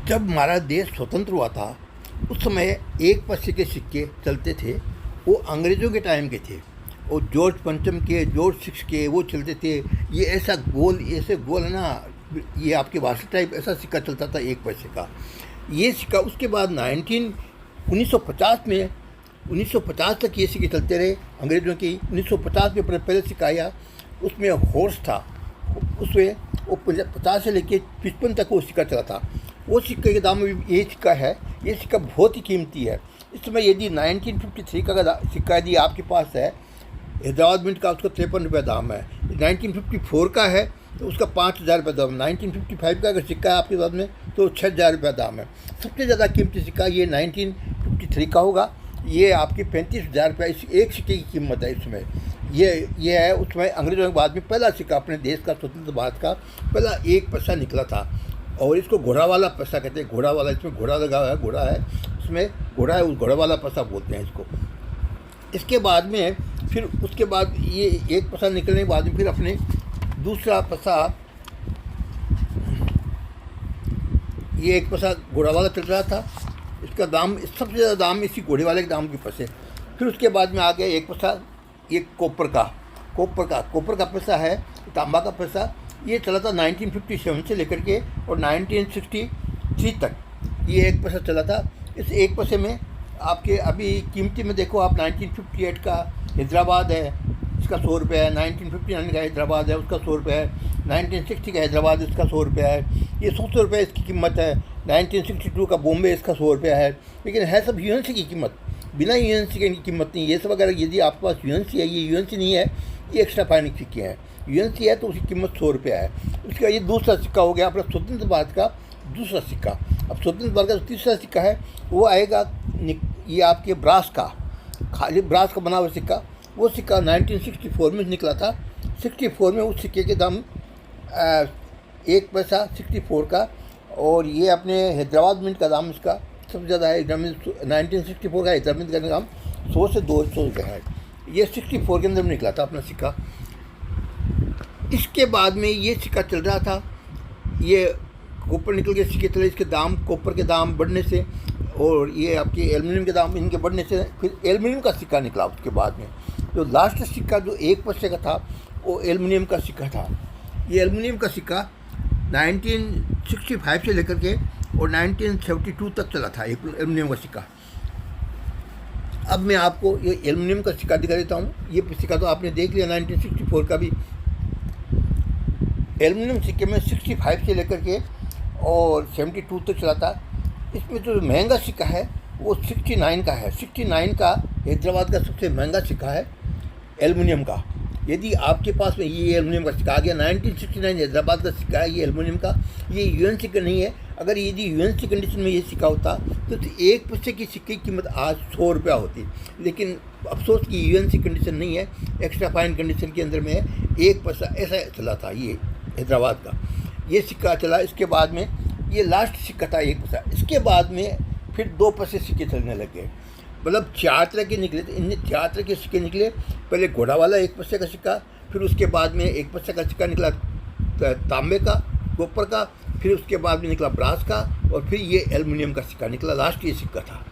जब हमारा देश स्वतंत्र हुआ था उस समय एक पैसे के सिक्के चलते थे। वो अंग्रेज़ों के टाइम के थे और जॉर्ज पंचम के, जॉर्ज सिक्स के वो चलते थे। ये ऐसा गोल, ऐसे गोल है ना, ये आपके वाटर टाइप ऐसा सिक्का चलता था एक पैसे का। ये सिक्का उसके बाद 1950 में 1950 तक ये सिक्के चलते रहे अंग्रेज़ों की। 1950 में पहले सिक्का आया, उसमें हॉर्स था, उसमें वो 50 से लेके 55 तक वो सिक्का चला था। वो सिक्के के दाम में ये सिक्का है, ये सिक्का बहुत ही कीमती है। इस समय यदि 1953 का सिक्का यदि आपके पास है हैदराबाद मिंट का, उसका 53 रुपये दाम है। 1954 का है तो उसका 5000 रुपये दाम। 1955 का अगर सिक्का है आपके पास में तो 6000 रुपये दाम है। सबसे ज़्यादा कीमती सिक्का ये 1953 का होगा। ये आपके 35,000 रुपये इस एक सिक्के की कीमत है। इसमें ये है उस समय अंग्रेज़ों के बाद में पहला सिक्का, अपने देश का स्वतंत्र भारत का पहला एक पैसा निकला था। और इसको घोड़ा वाला पैसा कहते हैं। घोड़ा वाला, इसमें घोड़ा लगा हुआ है, घोड़ा है, इसमें घोड़ा है, उस घोड़ा वाला पैसा बोलते हैं इसको। इसके बाद में फिर उसके बाद ये एक पैसा निकलने के बाद में फिर अपने दूसरा पैसा, ये एक पैसा घोड़ा वाला चल रहा था। इसका दाम सबसे ज़्यादा दाम इसी घोड़े वाले के दाम के पैसे। फिर उसके बाद में आ गया एक पैसा, ये कॉपर का पैसा है, तांबा का पैसा। ये चला था 1957 से लेकर के और 1963 तक ये एक पैसा चला था। इस एक पैसे में आपके अभी कीमती में देखो आप, 1958 का हैदराबाद है, इसका 100 रुपये है। 1959 का हैदराबाद है, उसका 100 रुपये है। 1960 का हैदराबाद, इसका 100 रुपये है। ये 100 रुपये इसकी कीमत है। 1962 का बॉम्बे, इसका 100 रुपये है। लेकिन है सब यूएनसी की कीमत, बिना यूएनसी की कीमत नहीं। ये सब अगर यदि आपके पास यूएनसी है, ये यूएनसी नहीं है, ये एक्स्ट्रा फाइनिंग सिक्के हैं। यूएनसी है तो उसकी कीमत 100 रुपये है। उसका ये दूसरा सिक्का हो गया अपना स्वतंत्र भारत का दूसरा सिक्का। अब स्वतंत्र भारत का तीसरा सिक्का है वो आएगा, ये आपके ब्रास का, खाली ब्रास का बना हुआ सिक्का। वो सिक्का 1964 में निकला था। 64 में उस सिक्के के दाम एक पैसा 64 का। और ये अपने हैदराबाद मिंट का दाम इसका सबसे ज़्यादा है। 1964 का हैदराबाद मिंट का दाम 100 से 200 रुपये है। ये 64 के अंदर में निकला था अपना सिक्का। इसके बाद में ये सिक्का चल रहा था, ये कॉपर निकल के सिक्के चले। इसके दाम, कॉपर के दाम बढ़ने से और ये आपके एल्युमिनियम के दाम इनके बढ़ने से फिर एल्युमिनियम का सिक्का निकला। उसके बाद में जो लास्ट सिक्का जो एक पैसे का था वो एल्युमिनियम का सिक्का था। ये एल्युमिनियम का सिक्का 1965 से लेकर के और 1972 तक चला था एक एल्युमिनियम का सिक्का। अब मैं आपको ये एल्युमिनियम का सिक्का दिखा देता हूँ। ये सिक्का तो आपने देख लिया 1964 का भी। एल्युमिनियम सिक्के में 65 से लेकर के और 72 तक चला था। इसमें जो महंगा सिक्का है वो 69 का है। 69 का हैदराबाद का सबसे महंगा सिक्का है एल्युमिनियम का। यदि आपके पास में ये एल्युमिनियम का सिक्का आ गया, 1969 हैदराबाद का सिक्का है ये एल्युमिनियम का। ये यूएन सिक्का नहीं है। अगर यदि यूएनसी कंडीशन में ये सिक्का होता तो एक पैसे की सिक्के की कीमत आज 100 रुपया होती। लेकिन अफसोस की यूएनसी कंडीशन नहीं है, एक्स्ट्रा फाइन कंडीशन के अंदर में है। एक पैसा ऐसा चला था ये हैदराबाद का, ये सिक्का चला। इसके बाद में ये लास्ट सिक्का था एक पैसा। इसके बाद में फिर 2 पैसे सिक्के चलने लगे। मतलब 4 तरह के निकले थे। इनमें 4 तरह के सिक्के निकले। पहले घोड़ा वाला 1 पैसे का सिक्का, फिर उसके बाद में 1 पैसे का सिक्का निकला तांबे का, कॉपर का, फिर उसके बाद में निकला ब्रास का और फिर ये एल्युमिनियम का सिक्का निकला। लास्ट ये सिक्का था।